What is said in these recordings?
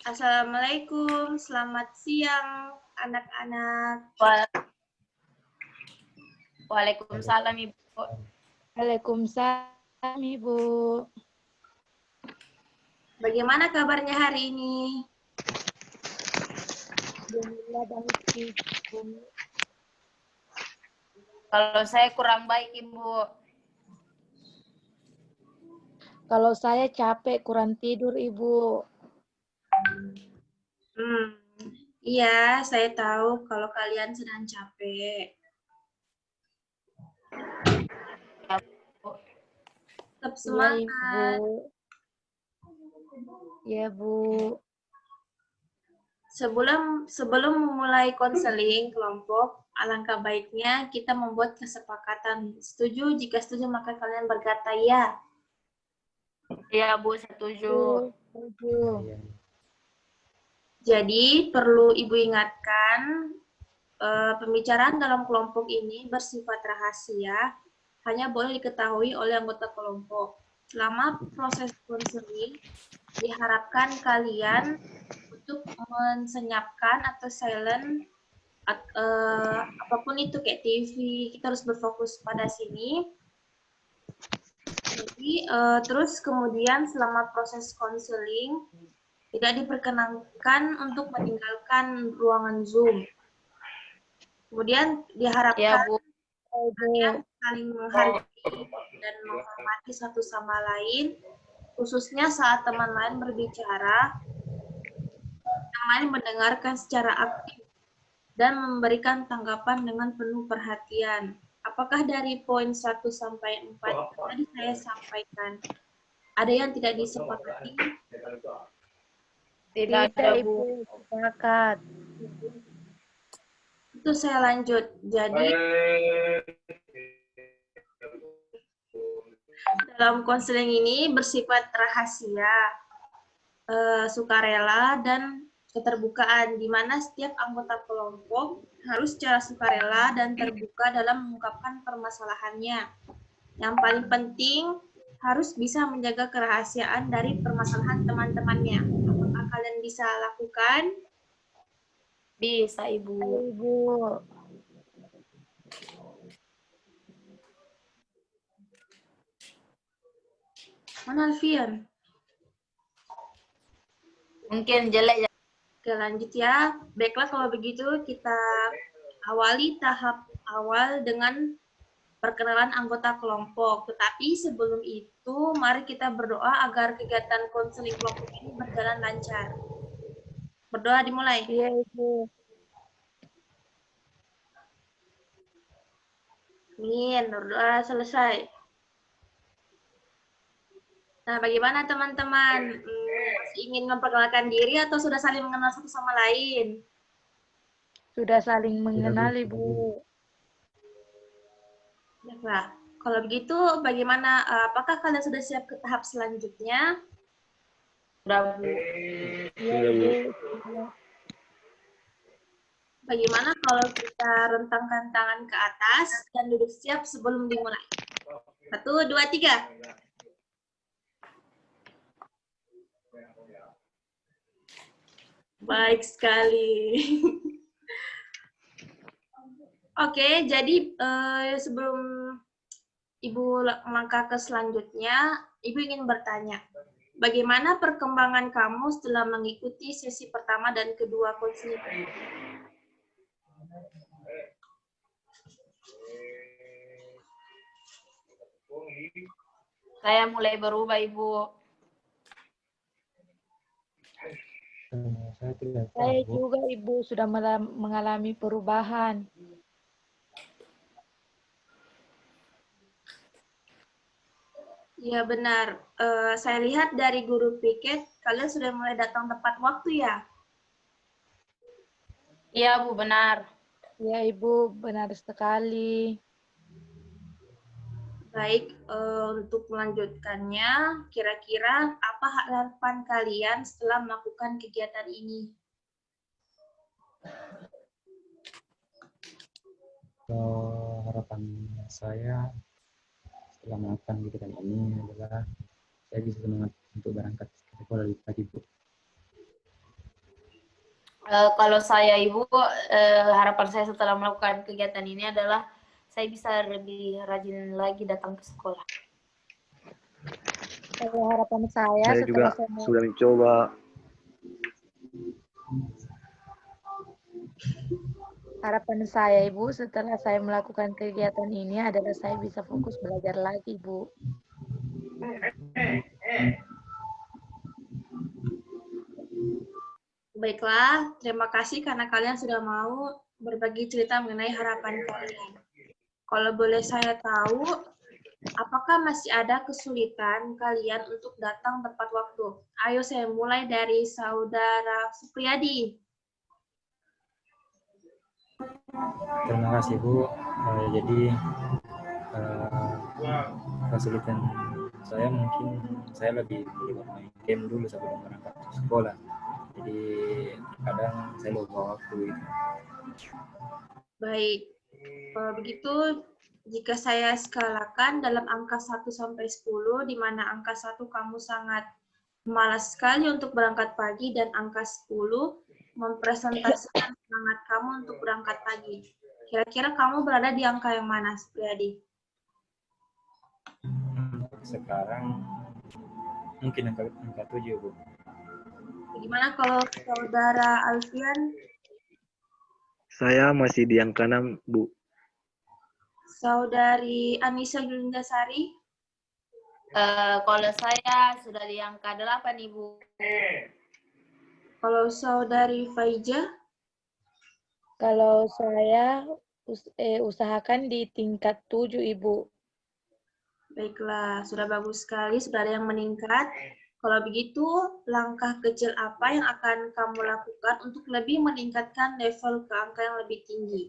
Assalamualaikum, selamat siang anak-anak. Waalaikumsalam Ibu. Waalaikumsalam Ibu. Bagaimana kabarnya hari ini? Alhamdulillah baik Ibu. Kalau saya kurang baik Ibu. Kalau saya capek kurang tidur Ibu. Iya, saya tahu kalau kalian sedang capek. Ya, Bu. Tetap Iya semangat. Ibu. Iya Bu. Sebelum memulai konseling kelompok, alangkah baiknya kita membuat kesepakatan. Setuju? Jika setuju maka kalian berkata ya. Iya Bu, setuju. Setuju. Jadi perlu Ibu ingatkan, pembicaraan dalam kelompok ini bersifat rahasia, hanya boleh diketahui oleh anggota kelompok. Selama proses konseling, diharapkan kalian untuk mensenyapkan atau silent apapun itu kayak TV, kita harus berfokus pada sini. Jadi terus kemudian selama proses konseling tidak diperkenankan untuk meninggalkan ruangan Zoom. Kemudian diharapkan Iya Bu. kalian saling menghargai dan menghormati satu sama lain, khususnya saat teman lain berbicara, yang lain mendengarkan secara aktif dan memberikan tanggapan dengan penuh perhatian. Apakah dari poin 1 sampai 4 yang tadi saya sampaikan, ada yang tidak disepakati? Tidak ada Bu. Ibu. Sepakat. Itu saya lanjut. Jadi dalam konseling ini bersifat rahasia, sukarela, dan keterbukaan, di mana setiap anggota kelompok harus secara sukarela dan terbuka dalam mengungkapkan permasalahannya. Yang paling penting, harus bisa menjaga kerahasiaan dari permasalahan teman-temannya. Apakah kalian bisa lakukan? Bisa Ibu. Ibu. Mana Alfian? Mungkin jelek ya. Oke, lanjut ya. Baiklah, kalau begitu kita awali tahap awal dengan perkenalan anggota kelompok. Tetapi sebelum itu, mari kita berdoa agar kegiatan konseling kelompok ini berjalan lancar. Berdoa dimulai. Iya Ibu. Amin, berdoa selesai. Nah, bagaimana teman-teman? Masih ingin memperkenalkan diri atau sudah saling mengenal satu sama lain? Sudah saling mengenal Ibu. Baiklah, kalau begitu bagaimana, apakah kalian sudah siap ke tahap selanjutnya? Sudah Bu. Iya Ibu. Bagaimana kalau kita rentangkan tangan ke atas dan duduk siap sebelum dimulai? 1, 2, 3. Baik sekali. Oke, jadi sebelum Ibu melangkah ke selanjutnya, Ibu ingin bertanya, bagaimana perkembangan kamu setelah mengikuti sesi pertama dan kedua konseling? Saya mulai berubah Ibu. Saya juga Ibu sudah mengalami perubahan. Ya benar, saya lihat dari guru piket, kalian sudah mulai datang tepat waktu ya? Iya Bu, benar. Ya Ibu, benar sekali. Baik, untuk melanjutkannya, kira-kira apa harapan kalian setelah melakukan kegiatan ini? Harapan saya setelah melakukan kegiatan ini adalah saya bisa semangat untuk berangkat ke sekolah lebih pagi, Bu. Kalau saya Ibu, harapan saya setelah melakukan kegiatan ini adalah saya bisa lebih rajin lagi datang ke sekolah. Kalau harapan saya Saya juga setelah saya sudah mencoba. harapan saya Ibu setelah saya melakukan kegiatan ini adalah saya bisa fokus belajar lagi, Bu. Baiklah, terima kasih karena kalian sudah mau berbagi cerita mengenai harapan kalian. Kalau boleh saya tahu, apakah masih ada kesulitan kalian untuk datang tepat waktu? Ayo saya mulai dari Saudara Supriyadi. Terima kasih, Bu. Jadi kesulitan saya mungkin saya lebih bermain game dulu sebelum berangkat ke sekolah. Jadi kadang saya lupa waktu itu. Baik, kalau begitu jika saya skalakan dalam angka 1 sampai 10, di mana angka 1 kamu sangat malas sekali untuk berangkat pagi dan angka 10 mempresentasikan semangat kamu untuk berangkat pagi. Kira-kira kamu berada di angka yang mana, Supriyadi? Sekarang mungkin angka 7, Bu. Bagaimana kalau Saudara Alfian? Saya masih di angka 6, Bu. Saudari Anissa Yulindasari? Kalau saya sudah di angka 8, Ibu. Kalau Saudari Faiza? Kalau saya usahakan di tingkat 7, Ibu. Baiklah, sudah bagus sekali, sudah ada yang meningkat. Kalau begitu, langkah kecil apa yang akan kamu lakukan untuk lebih meningkatkan level ke angka yang lebih tinggi?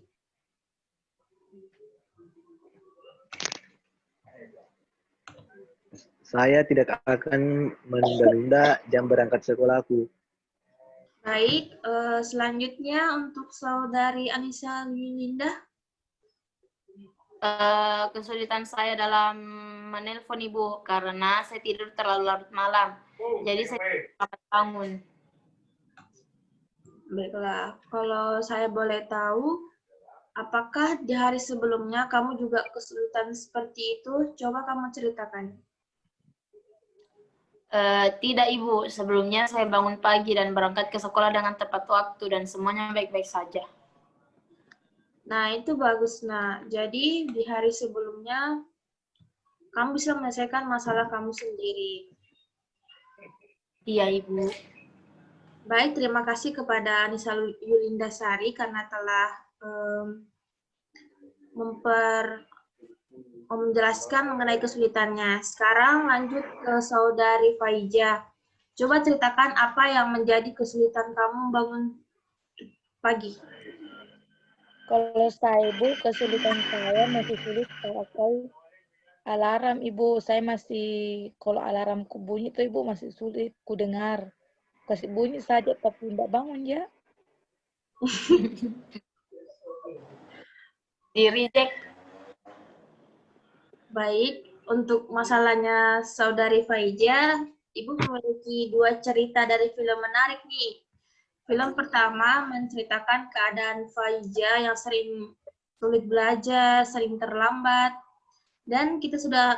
Saya tidak akan menunda-nunda jam berangkat sekolahku. Baik, selanjutnya untuk Saudari Anissa Yulinda. Kesulitan saya dalam menelpon Ibu karena saya tidur terlalu larut malam. Jadi saya dapat bangun. Baiklah, kalau saya boleh tahu, apakah di hari sebelumnya kamu juga kesulitan seperti itu? Coba kamu ceritakan. Tidak Ibu, sebelumnya saya bangun pagi dan berangkat ke sekolah dengan tepat waktu dan semuanya baik-baik saja. Nah, itu bagus, Nak. Jadi, di hari sebelumnya, kamu bisa menyelesaikan masalah kamu sendiri. Iya, Ibu. Baik, terima kasih kepada Anissa Yulindasari karena telah menjelaskan mengenai kesulitannya. Sekarang lanjut ke Saudari Faiza. Coba ceritakan apa yang menjadi kesulitan kamu bangun pagi. Kalau saya, Ibu, kesulitan saya masih sulit pakai alarm, Ibu. Saya masih, kalau alarmku bunyi itu, Ibu, masih sulit ku dengar. Kasih bunyi saja, tapi tidak bangun ya. Di reject. Baik, untuk masalahnya Saudari Faiza, Ibu memiliki 2 cerita dari film menarik nih. Film pertama menceritakan keadaan Faiza yang sering sulit belajar, sering terlambat, dan kita sudah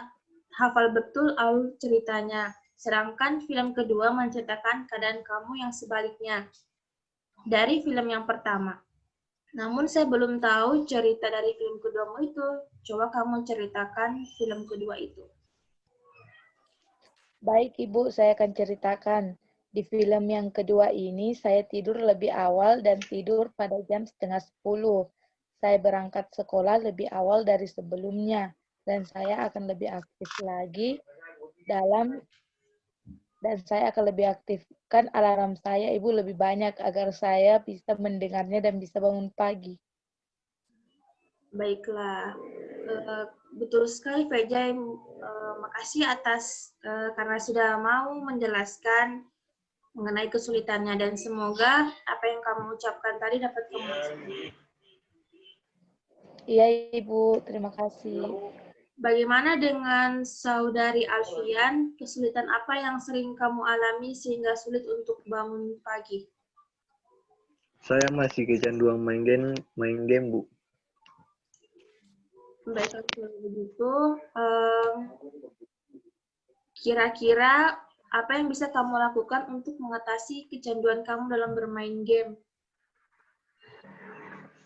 hafal betul alur ceritanya. Sedangkan film kedua menceritakan keadaan kamu yang sebaliknya dari film yang pertama. Namun saya belum tahu cerita dari film keduamu itu. Coba kamu ceritakan film kedua itu. Baik, Ibu, saya akan ceritakan. Di film yang kedua ini, saya tidur lebih awal dan tidur pada jam 9:30. Saya berangkat sekolah lebih awal dari sebelumnya, dan saya akan lebih aktif lagi dan saya akan lebih aktifkan alarm saya, Ibu, lebih banyak agar saya bisa mendengarnya dan bisa bangun pagi. Baiklah, betul sekali Faiza. Makasih atas karena sudah mau menjelaskan mengenai kesulitannya, dan semoga apa yang kamu ucapkan tadi dapat kamu laksanakan. Iya, Ibu. Terima kasih. Bagaimana dengan saudari Alfian? Kesulitan apa yang sering kamu alami sehingga sulit untuk bangun pagi? Saya masih kecanduan main game, Bu. Baiklah, kalau begitu, kira-kira apa yang bisa kamu lakukan untuk mengatasi kecanduan kamu dalam bermain game?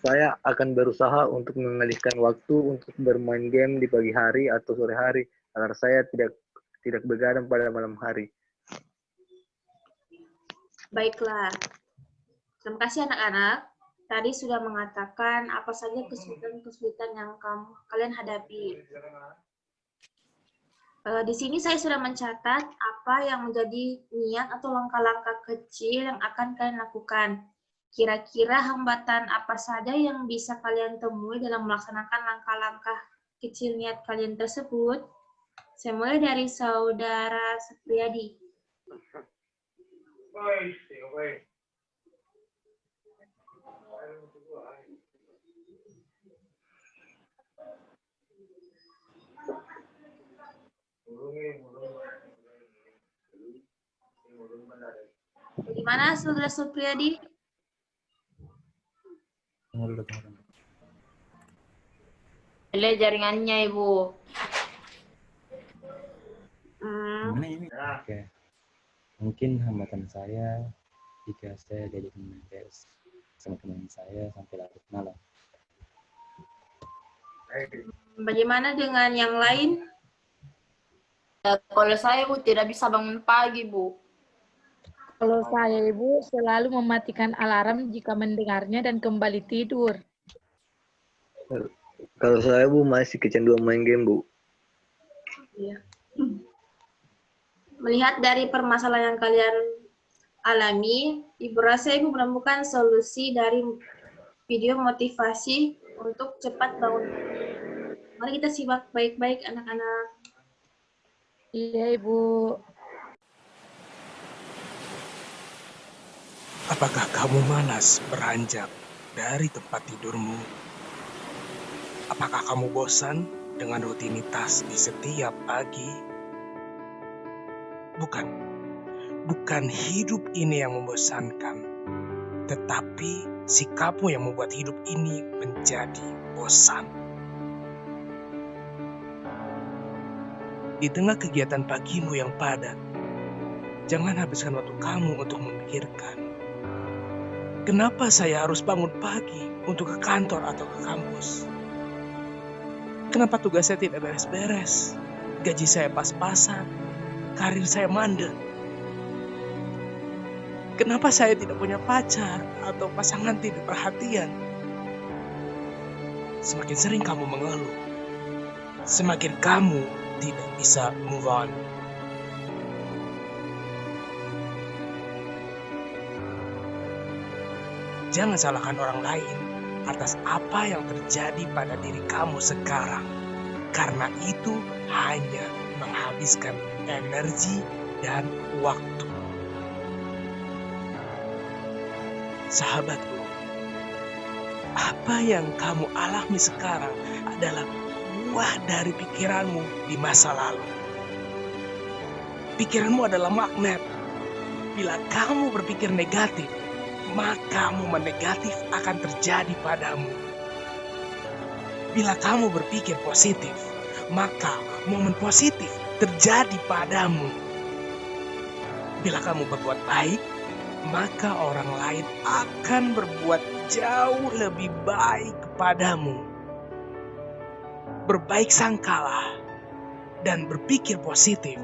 Saya akan berusaha untuk mengalihkan waktu untuk bermain game di pagi hari atau sore hari agar saya tidak begadang pada malam hari. Baiklah. Terima kasih anak-anak. Tadi sudah mengatakan apa saja kesulitan-kesulitan yang kalian hadapi. Di sini saya sudah mencatat apa yang menjadi niat atau langkah-langkah kecil yang akan kalian lakukan. Kira-kira hambatan apa saja yang bisa kalian temui dalam melaksanakan langkah-langkah kecil niat kalian tersebut? Saya mulai dari Saudara Supriyadi. Bagaimana Saudara Supriyadi? Delay jaringannya, Ibu. Gimana ini? Oke. Mungkin hambatan saya jika saya diajak main PS sama teman saya sampai larut malam. Bagaimana dengan yang lain? Kalau saya, Bu, tidak bisa bangun pagi, Bu. Kalau saya, Ibu, selalu mematikan alarm jika mendengarnya dan kembali tidur. Kalau saya, Bu, masih kecanduan main game, Bu. Ya. Melihat dari permasalahan yang kalian alami, Ibu rasa Ibu menemukan solusi dari video motivasi untuk cepat bangun. Mari kita simak baik-baik anak-anak. Iya, Ibu. Apakah kamu malas beranjak dari tempat tidurmu? Apakah kamu bosan dengan rutinitas di setiap pagi? Bukan hidup ini yang membosankan, tetapi sikapmu yang membuat hidup ini menjadi bosan. Di tengah kegiatan pagimu yang padat, jangan habiskan waktu kamu untuk memikirkan, kenapa saya harus bangun pagi untuk ke kantor atau ke kampus? Kenapa tugas saya tidak beres-beres? Gaji saya pas-pasan, karir saya mandek. Kenapa saya tidak punya pacar atau pasangan tidak perhatian? Semakin sering kamu mengeluh, semakin kamu tidak bisa move on. Jangan salahkan orang lain atas apa yang terjadi pada diri kamu sekarang, karena itu hanya menghabiskan energi dan waktu. Sahabatku, apa yang kamu alami sekarang adalah buah dari pikiranmu di masa lalu. Pikiranmu adalah magnet. Bila kamu berpikir negatif, maka momen negatif akan terjadi padamu. Bila kamu berpikir positif, maka momen positif terjadi padamu. Bila kamu berbuat baik, maka orang lain akan berbuat jauh lebih baik kepadamu. Berbaik sangkalah dan berpikir positif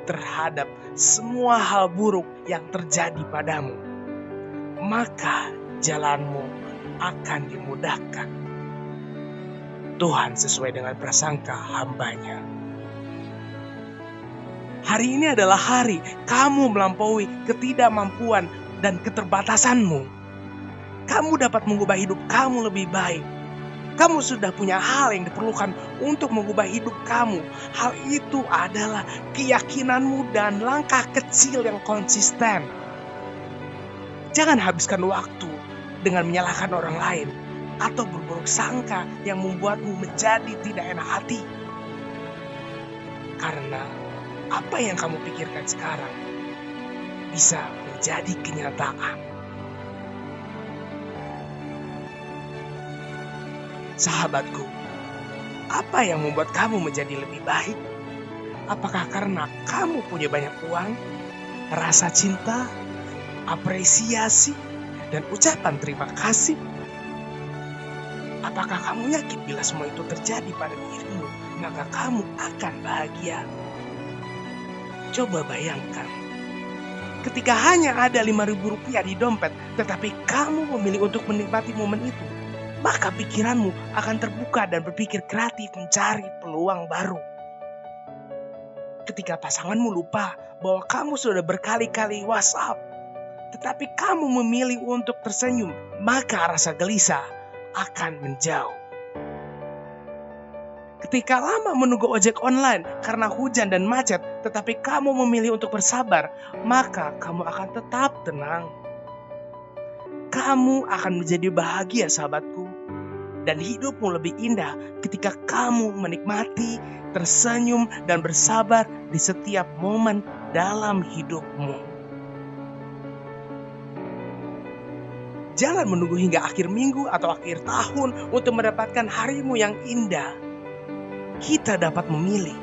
terhadap semua hal buruk yang terjadi padamu. Maka jalanmu akan dimudahkan. Tuhan sesuai dengan prasangka hamba-Nya. Hari ini adalah hari kamu melampaui ketidakmampuan dan keterbatasanmu. Kamu dapat mengubah hidup kamu lebih baik. Kamu sudah punya hal yang diperlukan untuk mengubah hidup kamu. Hal itu adalah keyakinanmu dan langkah kecil yang konsisten. Jangan habiskan waktu dengan menyalahkan orang lain atau berburuk sangka yang membuatmu menjadi tidak enak hati. Karena apa yang kamu pikirkan sekarang bisa menjadi kenyataan. Sahabatku, apa yang membuat kamu menjadi lebih baik? Apakah karena kamu punya banyak uang, rasa cinta, apresiasi, dan ucapan terima kasih? Apakah kamu yakin bila semua itu terjadi pada dirimu, maka kamu akan bahagia? Coba bayangkan, ketika hanya ada Rp5.000 di dompet, tetapi kamu memilih untuk menikmati momen itu, maka pikiranmu akan terbuka dan berpikir kreatif mencari peluang baru. Ketika pasanganmu lupa bahwa kamu sudah berkali-kali WhatsApp, tetapi kamu memilih untuk tersenyum, maka rasa gelisah akan menjauh. Ketika lama menunggu ojek online karena hujan dan macet, tetapi kamu memilih untuk bersabar, maka kamu akan tetap tenang. Kamu akan menjadi bahagia, sahabatku, dan hidupmu lebih indah ketika kamu menikmati, tersenyum, dan bersabar di setiap momen dalam hidupmu. Jangan menunggu hingga akhir minggu atau akhir tahun untuk mendapatkan harimu yang indah. Kita dapat memilih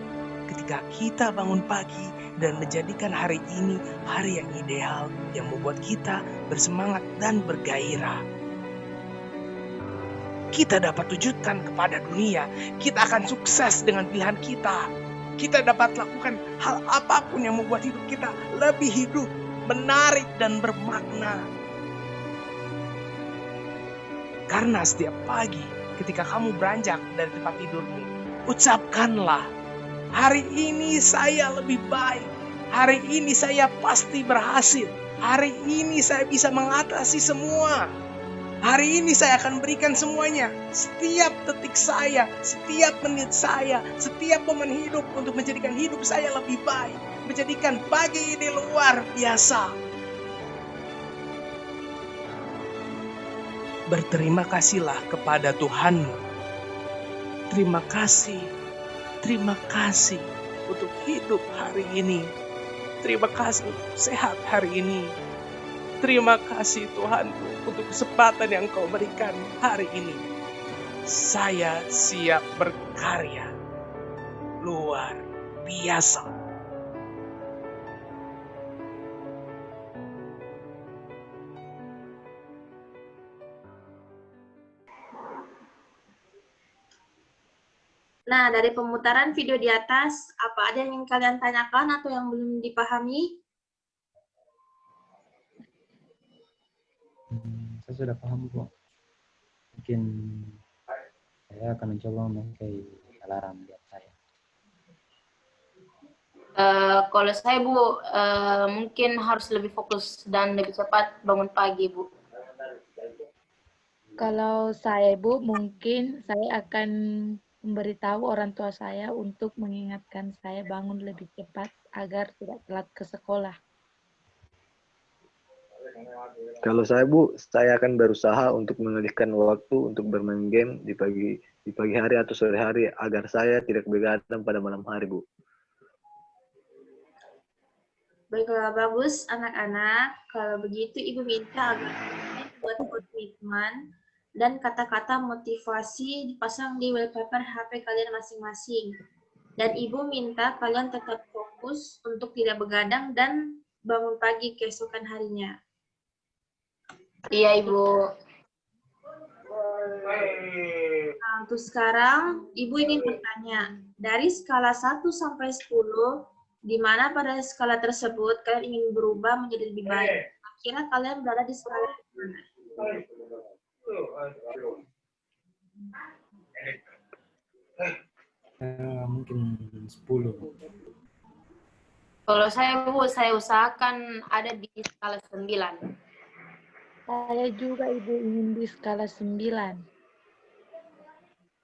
ketika kita bangun pagi dan menjadikan hari ini hari yang ideal yang membuat kita bersemangat dan bergairah. Kita dapat tunjukkan kepada dunia, kita akan sukses dengan pilihan kita. Kita dapat lakukan hal apapun yang membuat hidup kita lebih hidup, menarik, dan bermakna. Karena setiap pagi ketika kamu beranjak dari tempat tidurmu, ucapkanlah, hari ini saya lebih baik. Hari ini saya pasti berhasil. Hari ini saya bisa mengatasi semua. Hari ini saya akan berikan semuanya. Setiap detik saya, setiap menit saya, setiap momen hidup untuk menjadikan hidup saya lebih baik. Menjadikan pagi ini luar biasa. Berterima kasihlah kepada Tuhanmu. Terima kasih untuk hidup hari ini. Terima kasih untuk sehat hari ini. Terima kasih Tuhanku untuk kesempatan yang Kau berikan hari ini. Saya siap berkarya luar biasa. Nah, dari pemutaran video di atas, apa ada yang ingin kalian tanyakan atau yang belum dipahami? Saya sudah paham, Bu. Mungkin saya akan mencoba memakai alarm buat saya. Kalau saya, Bu, mungkin harus lebih fokus dan lebih cepat bangun pagi, Bu. Kalau saya, Bu, mungkin saya akan memberitahu orang tua saya untuk mengingatkan saya bangun lebih cepat agar tidak telat ke sekolah. Kalau saya, Bu, saya akan berusaha untuk mengalihkan waktu untuk bermain game di pagi hari atau sore hari agar saya tidak begadang pada malam hari, Bu. Baiklah, bagus anak-anak. Kalau begitu Ibu minta agar buat komitmen dan kata-kata motivasi dipasang di wallpaper HP kalian masing-masing. Dan Ibu minta kalian tetap fokus untuk tidak begadang dan bangun pagi keesokan harinya. Iya, Ibu. Nah, untuk sekarang, Ibu ingin bertanya, dari skala 1 sampai 10, di mana pada skala tersebut kalian ingin berubah menjadi lebih baik? Akhirnya kalian berada di skala mana? Mungkin 10. Kalau saya, Bu, saya usahakan ada di skala 9. Saya juga, Ibu, ingin di skala 9.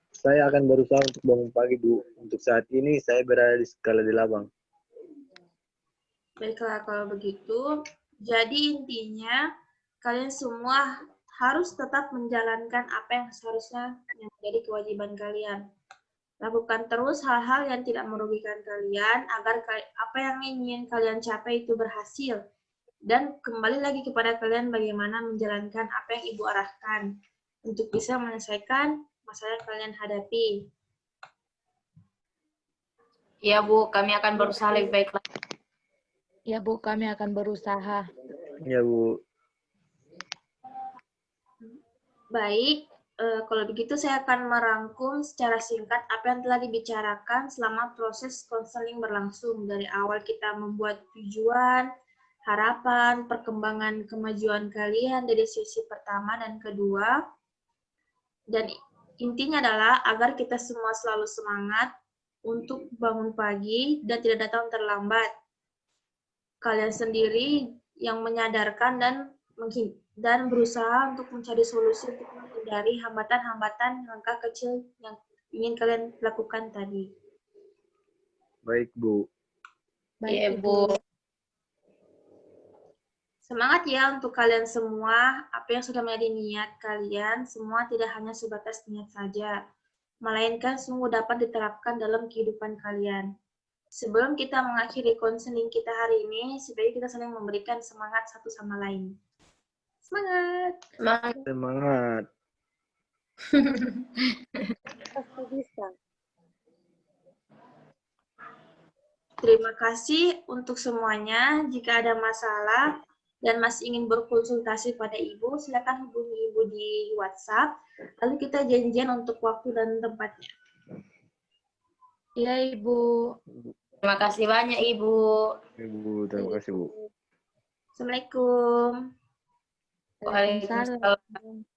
Saya akan berusaha untuk bangun pagi, Bu. Untuk saat ini saya berada di skala 8. Baiklah, kalau begitu, jadi intinya kalian semua harus tetap menjalankan apa yang seharusnya yang menjadi kewajiban kalian. Lakukan terus hal-hal yang tidak merugikan kalian agar apa yang ingin kalian capai itu berhasil. Dan kembali lagi kepada kalian bagaimana menjalankan apa yang Ibu arahkan untuk bisa menyelesaikan masalah yang kalian hadapi. Ya Bu, kami akan berusaha lebih baik lagi. Ya Bu, kami akan berusaha. Ya Bu. Baik, kalau begitu saya akan merangkum secara singkat apa yang telah dibicarakan selama proses konseling berlangsung. Dari awal kita membuat tujuan, harapan, perkembangan kemajuan kalian dari sesi pertama dan kedua. Dan intinya adalah agar kita semua selalu semangat untuk bangun pagi dan tidak datang terlambat. Kalian sendiri yang menyadarkan dan berusaha untuk mencari solusi untuk menghindari hambatan-hambatan langkah kecil yang ingin kalian lakukan tadi. Baik Bu. Ya Baik, Bu. Semangat ya untuk kalian semua, apa yang sudah menjadi niat kalian, semua tidak hanya sebatas niat saja, melainkan sungguh dapat diterapkan dalam kehidupan kalian. Sebelum kita mengakhiri konseling kita hari ini, sebaiknya kita saling memberikan semangat satu sama lain. Semangat! Semangat. Pasti bisa. Terima kasih untuk semuanya. Jika ada masalah dan masih ingin berkonsultasi pada Ibu, silakan hubungi Ibu di WhatsApp. Lalu kita janjian untuk waktu dan tempatnya. Iya, Ibu. Terima kasih banyak Ibu. Ibu, terima kasih Bu. Assalamualaikum. Waalaikumsalam.